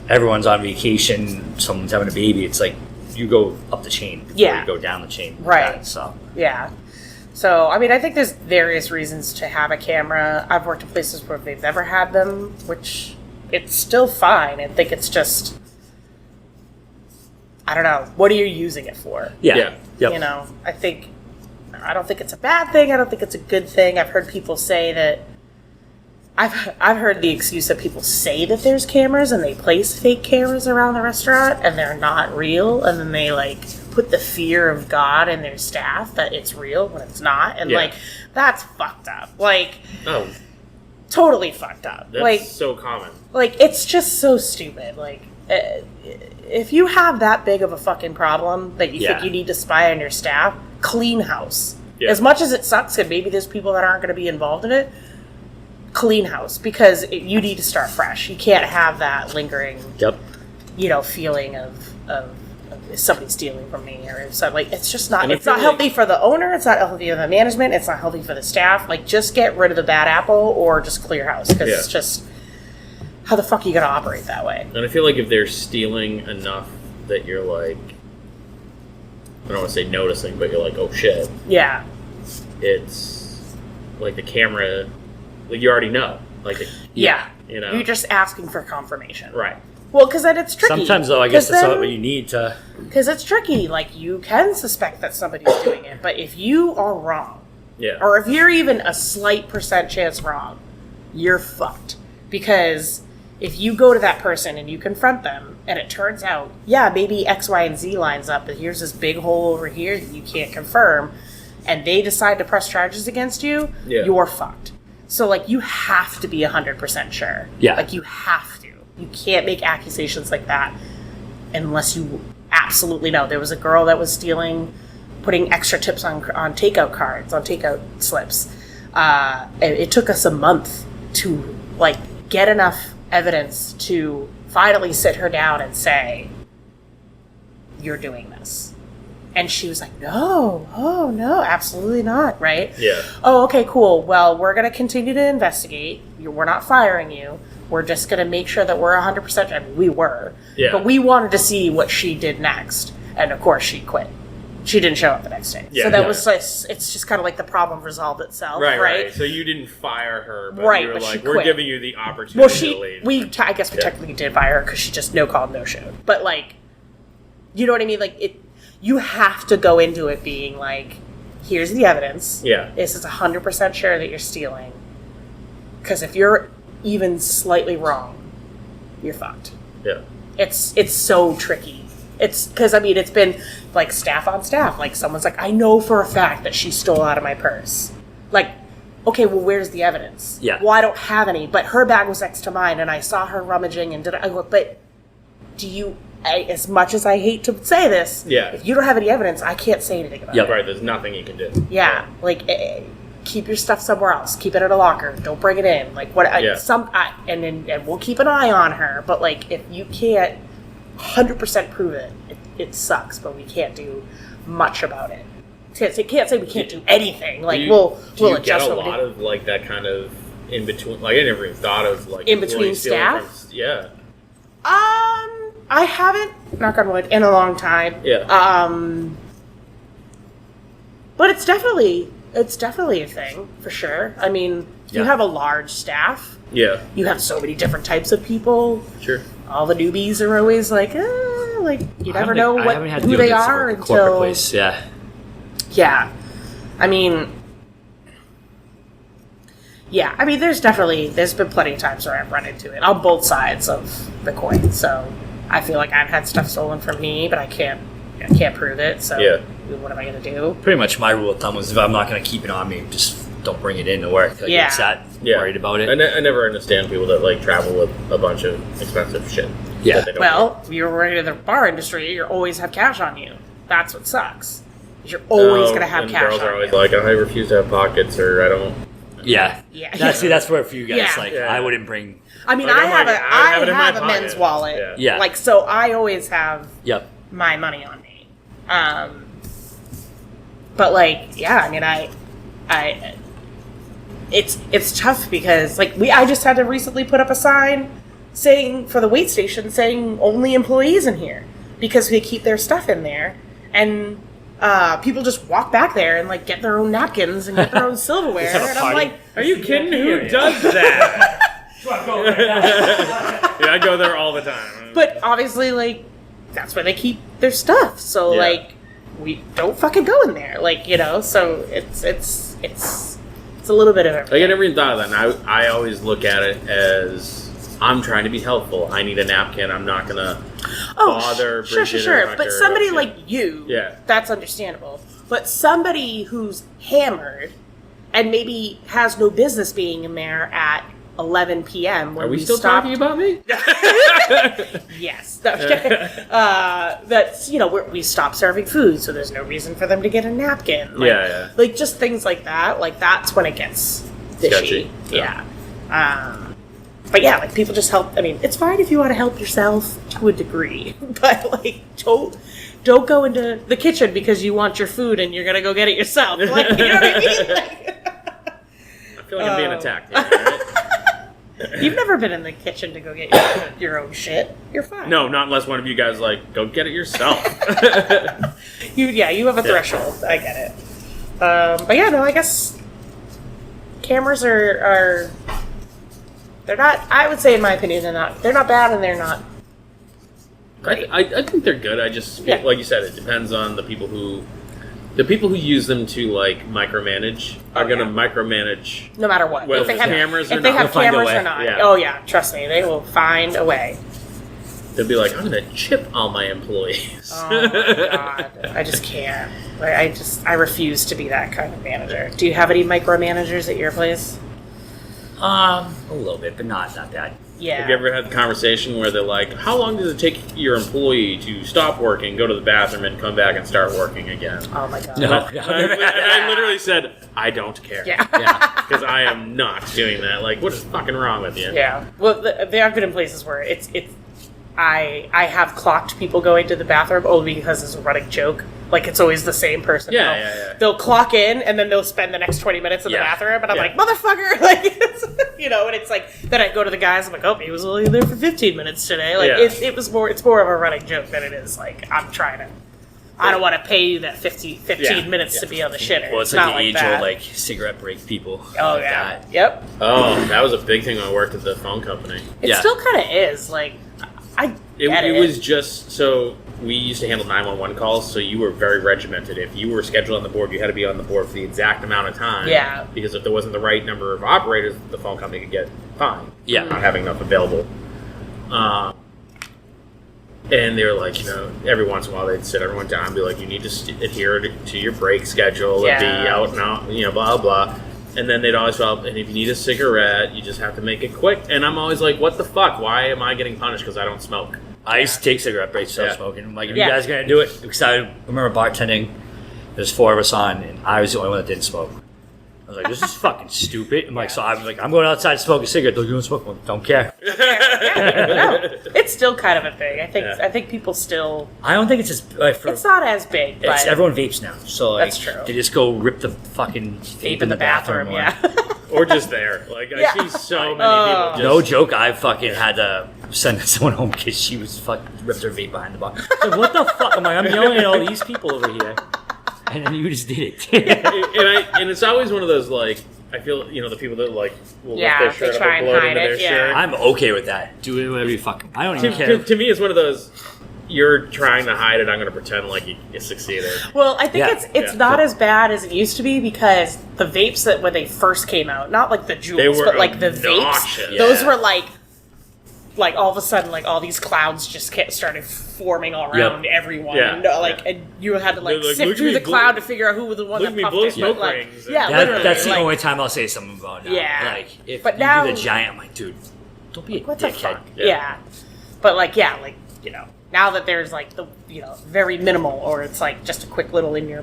everyone's on vacation, someone's having a baby, it's like you go up the chain before you go down the chain. Right. That, so Yeah. So, I mean, I think there's various reasons to have a camera. I've worked in places where they've never had them, which it's still fine. I think it's just, I don't know, what are you using it for? yeah. Yep. You know, I don't think it's a bad thing. I don't think it's a good thing. I've heard people say that, I've heard the excuse that people say that there's cameras and they place fake cameras around the restaurant and they're not real, and then they like put the fear of God in their staff that it's real when it's not, and like that's fucked up. Like, totally fucked up. That's like so common. Like, it's just so stupid. Like, if you have that big of a fucking problem that you think you need to spy on your staff, clean house. Yeah. As much as it sucks, and maybe there's people that aren't going to be involved in it, clean house, because you need to start fresh. You can't have that lingering, feeling of somebody stealing from me, or something. Like, it's just not. It's not healthy for the owner. It's not healthy for the management. It's not healthy for the staff. Like, just get rid of the bad apple, or just clear house, because it's just, how the fuck are you gonna operate that way? And I feel like if they're stealing enough that you're like, I don't want to say noticing, but you're like, oh shit. Yeah. It's like the camera, like you already know. Like, you know, you're just asking for confirmation, right? Well, because then it's tricky. Sometimes, though, I guess that's what you need to. Because it's tricky. Like, you can suspect that somebody's doing it, but if you are wrong, or if you're even a slight % chance wrong, you're fucked. Because if you go to that person and you confront them, and it turns out, maybe X, Y, and Z lines up, but here's this big hole over here that you can't confirm, and they decide to press charges against you, you're fucked. So, like, you have to be 100% sure. Yeah. Like, you have to. You can't make accusations like that unless you absolutely know. There was a girl that was stealing, putting extra tips on takeout cards, on takeout slips. It took us a month to, like, get enough evidence to finally sit her down and say, you're doing this. And she was like, no, absolutely not, right? Yeah. Oh, okay, cool. Well, we're going to continue to investigate. We're not firing you. We're just going to make sure that we're 100%. I mean, we were. Yeah. But we wanted to see what she did next. And, of course, she quit. She didn't show up the next day. Yeah, so that was like, it's just kind of like the problem resolved itself, right? So you didn't fire her, but you were like, we're giving you the opportunity to leave. I guess we technically did fire her because she just no-called, no-showed. But, like, you know what I mean? Like, you have to go into it being like, here's the evidence. Yeah. This is 100% sure that you're stealing. Because if you're even slightly wrong, you're fucked. Yeah. It's so tricky. It's because, I mean, it's been like staff on staff. Like, someone's like, I know for a fact that she stole out of my purse. Like, okay, well, where's the evidence? Yeah. Well, I don't have any, but her bag was next to mine, and I saw her rummaging, and I go, but do you... as much as I hate to say this, if you don't have any evidence, I can't say anything about it. Right, there's nothing you can do. Yeah, like, keep your stuff somewhere else. Keep it in a locker. Don't bring it in. Like, what? And we'll keep an eye on her. But, like, if you can't 100% prove it, it sucks. But we can't do much about it. Can't say we can't do anything. Like, we'll adjust. Get a lot of like that kind of in between. Like, I never even thought of like in between staff. I haven't, knock on wood, in a long time. Yeah. But it's definitely a thing, for sure. I mean, you have a large staff. Yeah. You have so many different types of people. Sure. All the newbies are always like, you never know who they are until... corporate place, yeah. Yeah. I mean, there's been plenty of times where I've run into it on both sides of the coin, so... I feel like I've had stuff stolen from me, but I can't prove it. So what am I going to do? Pretty much my rule of thumb was if I'm not going to keep it on me, just don't bring it in to work. Like, it's that worried about it. I never understand people that like travel with a bunch of expensive shit. Yeah. Well, you're working in the bar industry. You always have cash on you. That's what sucks. You're always going to have cash on you. Girls are always like, I refuse to have pockets, or I don't. Yeah. That's where for you guys. I wouldn't bring. I mean, I have a men's wallet. Yeah. Like, so I always have my money on me. But like, I mean, it's tough because like I just had to recently put up a sign saying for the wait station saying only employees in here because they keep their stuff in there and people just walk back there and like get their own napkins and get their own silverware and I'm like, are you kidding? Who does that? I go there all the time. But obviously, like, that's where they keep their stuff. So, like, we don't fucking go in there. Like, you know, so it's a little bit of everything. Like, I never even thought of that. And I always look at it as I'm trying to be helpful. I need a napkin. I'm not going to bother Bridget or Hunter. But somebody like you, Yeah. that's understandable. But somebody who's hammered and maybe has no business being in there at 11 p.m. when Are we still stopped. talking about me? Yes. That's, we stopped serving food, so there's no reason for them to get a napkin. Yeah. Like, just things like that. Like, that's when it gets fishy. Sketchy. Yeah. But yeah, like, people just help. I mean, it's fine if you want to help yourself to a degree, but, like, don't go into the kitchen because you want your food and you're going to go get it yourself. Like, you know what I mean? Like, I feel like I'm being attacked here, right? You've never been in the kitchen to go get your own shit. You're fine. No, not unless one of you guys, like, go get it yourself. You have a threshold. I get it. But yeah, no, I guess cameras are they're not. I would say, in my opinion, they're not bad, and they're not great. I think they're good. I just, like you said, it depends on the people who use them to, like, micromanage are going to micromanage no matter what. whether If they there's have cameras or if they not. have They'll find a cameras way. or not. Yeah. Oh yeah, trust me, they will find a way. They'll be like, I'm going to chip all my employees. Oh my god, I just can't. I refuse to be that kind of manager. Do you have any micromanagers at your place? A little bit, but not bad. Yeah. Have you ever had the conversation where they're like, how long does it take your employee to stop working, go to the bathroom, and come back and start working again? Oh my god. No. And I literally said, I don't care. Yeah. Because I am not doing that. Like, what is fucking wrong with you? Yeah. Well, they have been in places where I have clocked people going to the bathroom only because it's a running joke. Like, it's always the same person. Yeah. They'll clock in, and then they'll spend the next 20 minutes in the bathroom, and I'm like, motherfucker! Like, and it's like, then I go to the guys, I'm like, oh, he was only there for 15 minutes today. Like, it's more of a running joke than it is, like, I'm trying to, I don't want to pay you that 15 minutes to be on the shitter. Well, it's not like the that. age-old, like, cigarette break people. Oh, like yeah. that. Yep. Oh, that was a big thing when I worked at the phone company. It still kind of is. Like, I get it. It was just, so we used to handle 911 calls, so you were very regimented. If you were scheduled on the board, you had to be on the board for the exact amount of time. Yeah. Because if there wasn't the right number of operators, the phone company could get fined. Yeah. Not having enough available. And they were like, every once in a while they'd sit everyone down and be like, you need to adhere to your break schedule and be out and out, blah, blah. And then they'd always follow, and if you need a cigarette, you just have to make it quick. And I'm always like, what the fuck? Why am I getting punished because I don't smoke? I used to take cigarette breaks, stop Yeah. smoking. I'm like, are you guys going to do it? Because I remember bartending, there's 4 of us on, and I was the only one that didn't smoke. I was like, this is fucking stupid. I'm like, so I'm like, I'm going outside to smoke a cigarette. Don't you want to smoke one? Don't care. No, it's still kind of a thing. Yeah. I think people still. I don't think it's as It's not as big, but everyone vapes now. So like, That's true. They just go rip the fucking vape in the bathroom. Yeah. Or just there. Like, I see so many people just... No joke, I fucking had to send someone home because she was fucking ripped her vape behind the bar. Like, what the fuck? I'm like, I'm yelling at all these people over here. And then you just did it. and it's always one of those, like, I feel, the people that, like, will lift their shirt they up try and and blow it hide into it, their shirt. I'm okay with that. Do it whatever you fucking... I don't even care. To me, it's one of those, you're trying to hide it, I'm going to pretend like you succeeded. Well, I think Yeah. it's not as bad as it used to be because the vapes that when they first came out, not like the Juuls, were but like the obnoxious. vapes, those Yeah. were like all of a sudden, like all these clouds just started forming all around everyone. Yeah. And, and you had to They're like, sift look through at the me cloud blow- to figure out who was the one look that at me puffed blow it. smoke But, like, rings. yeah, That- literally. that's the like, only time I'll say something about it. Yeah. Like, if But you now- do the giant, I'm like, dude, don't be a what the dickhead. fuck? Yeah. Yeah. But now that there's like the very minimal, or it's like just a quick little in your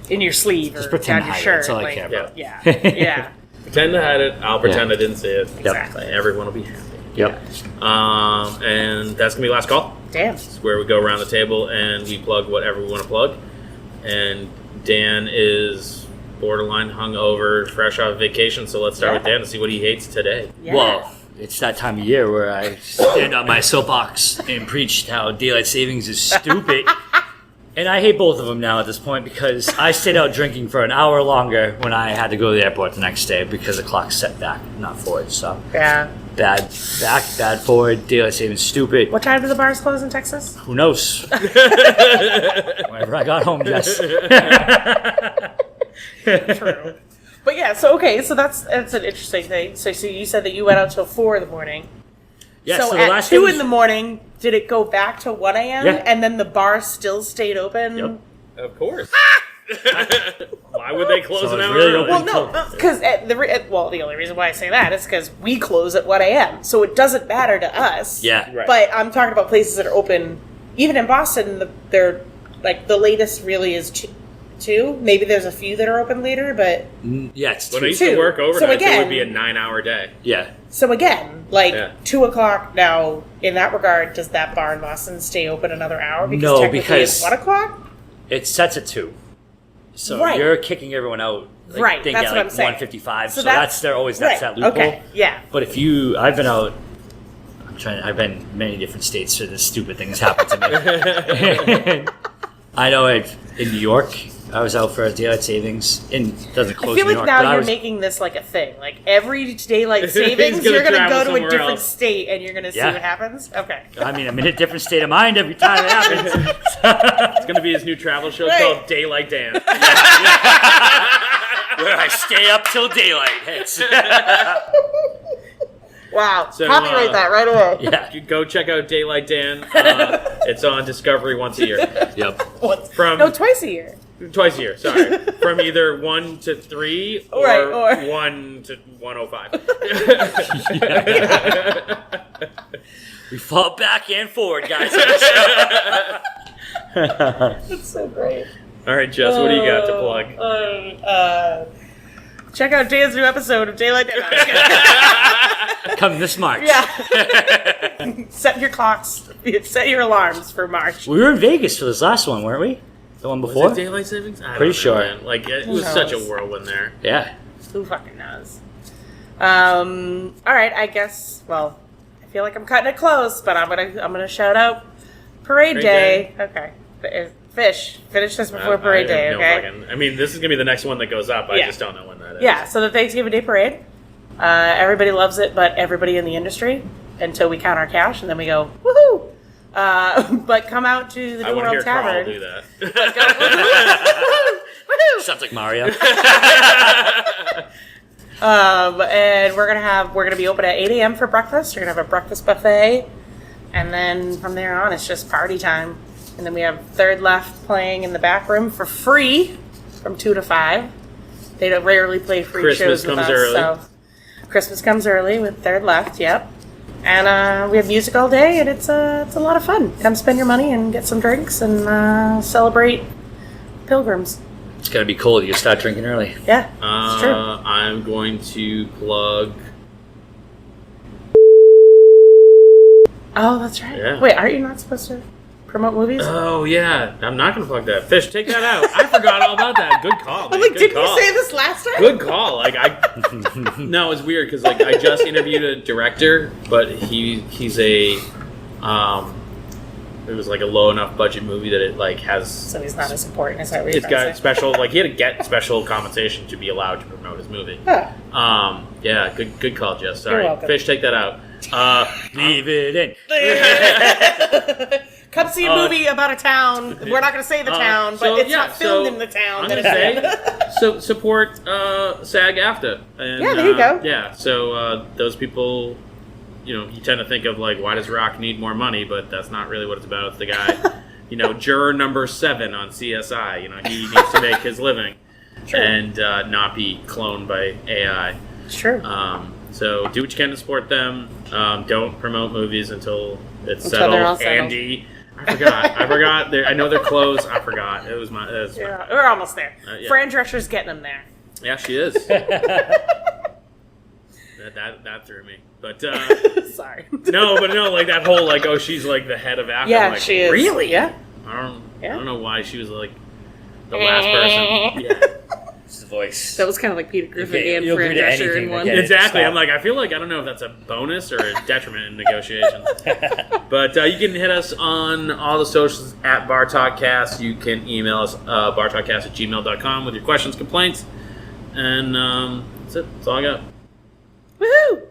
in your sleeve Just or pretend down your to hide it. shirt. That's all I like, care about. Yeah, yeah. Pretend to hide it, I'll pretend I didn't see it. Exactly. Everyone will be happy. Yep. And that's going to be last call. Damn. It's where we go around the table and we plug whatever we want to plug. And Dan is borderline hungover, fresh off vacation, so let's start with Dan to see what he hates today. Yeah. Well, it's that time of year where I stand on my soapbox and preach how daylight savings is stupid. And I hate both of them now at this point because I stayed out drinking for an hour longer when I had to go to the airport the next day because the clock's set back, not forward. So Yeah. bad back, bad forward, daylight savings stupid. What time do the bars close in Texas? Who knows? Whenever I got home, Jess. True. But yeah, so that's an interesting thing. So you said that you went out till 4 in the morning. Yeah, so the at last 2 day in the morning, did it go back to 1 a.m. Yeah. and then the bar still stayed open? Yep. Of course. Why would they close So an it's hour really early? Well, no, because the only reason why I say that is because we close at 1 a.m. So it doesn't matter to us. Yeah. Right. But I'm talking about places that are open. Even in Boston, they're like the latest really is 2. Maybe there's a few that are open later, but Yeah, it's When I 2. used to work overnight, So it again- would be a 9-hour day. Yeah. so again, like Yeah. 2 o'clock now. In that regard, does that bar in Boston stay open another hour? Because No, technically because- it's 1 o'clock. It sets at 2. So Right. you're kicking everyone out. Like, Right, They that's get what like I'm saying. 1:55. So So that's- that's Right. that loophole. Okay. Yeah. But I've been out. I've been in many different states so this stupid thing has happened to me. I know in New York, I was out for a daylight savings. And it doesn't I close feel New like York. now but I you're was, making this like a thing. Like every daylight savings, gonna you're going to travel go to a somewhere different else. state and you're going to see Yeah. what happens. Okay. I mean, I'm in a different state of mind every time it happens. It's going to be his new travel show Right. called Daylight Dan. Where I stay up till daylight hits. Wow. So, Copyright that right away. Yeah. You go check out Daylight Dan. It's on Discovery once a year. Yep. From No, twice a year. Twice a year, sorry. From either 1 to 3 or, Right, or- 1 to 105. We fall back and forward, guys. That's so great. All right, Jess, what do you got to plug? Check out Dan's new episode of Daylight Dan. Come this March. Yeah. Set your clocks. Set your alarms for March. We were in Vegas for this last one, weren't we? The one before? Was it Daylight Savings? I Pretty don't know, sure. man. Like, it was knows? such a whirlwind there. Yeah. Who fucking knows? All right, I guess. Well, I feel like I'm cutting it close, but I'm gonna shout out Parade Day. Okay, Fish. Finish this before Parade Day. Okay. I mean, this is gonna be the next one that goes up. I Yeah. just don't know when that is. Yeah. So the Thanksgiving Day Parade. Everybody loves it, but everybody in the industry until we count our cash, and then we go woohoo. But come out to the I New want to World hear Carl Tavern. do that. Woohoo! Sounds like Mario. And we're gonna be open at 8 a.m. for breakfast. We're gonna have a breakfast buffet, and then from there on, it's just party time. And then we have Third Left playing in the back room for free from 2 to 5. They don't rarely play free Christmas shows with comes us, early. so Christmas comes early with Third Left. Yep. And we have music all day, and it's a lot of fun. Come spend your money and get some drinks and celebrate Pilgrims. It's gonna be cold. You start drinking early. Yeah, it's true. I'm going to plug. Oh, that's right. Yeah. Wait, aren't you not supposed to promote movies? Oh yeah, I'm not gonna plug that. Fish, take that out. I forgot all about that. Good call. I'm Man. like, Good didn't call. you say this last time? Good call. Like no, it's weird because like I just interviewed a director, but he's a it was like a low enough budget movie that it like has. So he's not as important as I was. It's got special like he had to get special compensation to be allowed to promote his movie. Huh. Yeah, good call, Jess. Sorry, welcome. Fish, take that out. Leave it in. Come see a movie about a town. We're not going to say the town, but so, it's yeah, not filmed so in the town. I'm that gonna it's in. say so support SAG-AFTRA. And, Yeah, there you go. Yeah, so those people, you tend to think of like, why does Rock need more money? But that's not really what it's about. It's the guy, juror number 7 on CSI. He needs to make his living and not be cloned by AI. Sure. So do what you can to support them. Don't promote movies until it's Until they're all settled. settled. Andy, I forgot. I know they're closed. I forgot. It was my. Yeah, we're almost there. yeah. Fran Drescher's getting them there. Yeah, she is. that threw me. But Sorry. no, like that whole like, oh, she's like the head of AFTRA. Yeah, I'm like, she is. Really? Yeah. I Yeah. don't know why she was like the last person. Yeah. It's the voice. That was kind of like Peter Griffin and you'll Fran agree to Drescher anything in to one. get it. Exactly. Stop. I'm like, I feel like I don't know if that's a bonus or a detriment in negotiations. But you can hit us on all the socials at Bar Talkcast. You can email us bartalkcast@gmail.com with your questions, complaints, and that's it. That's all I got. Woohoo!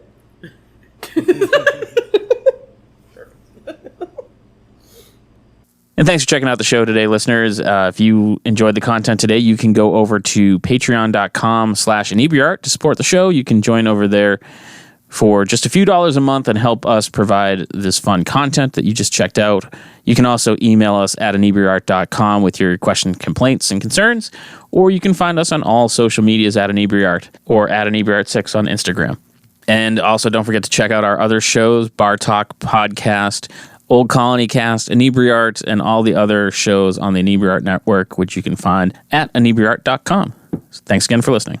And thanks for checking out the show today, listeners. If you enjoyed the content today, you can go over to patreon.com/inebriart to support the show. You can join over there for just a few dollars a month and help us provide this fun content that you just checked out. You can also email us at inebriart.com with your questions, complaints, and concerns, or you can find us on all social medias at inebriart or at inebriart6 on Instagram. And also don't forget to check out our other shows, Bar Talk Podcast, Old Colony Cast, Inebriart, and all the other shows on the Inebriart Network, which you can find at inebriart.com. Thanks again for listening.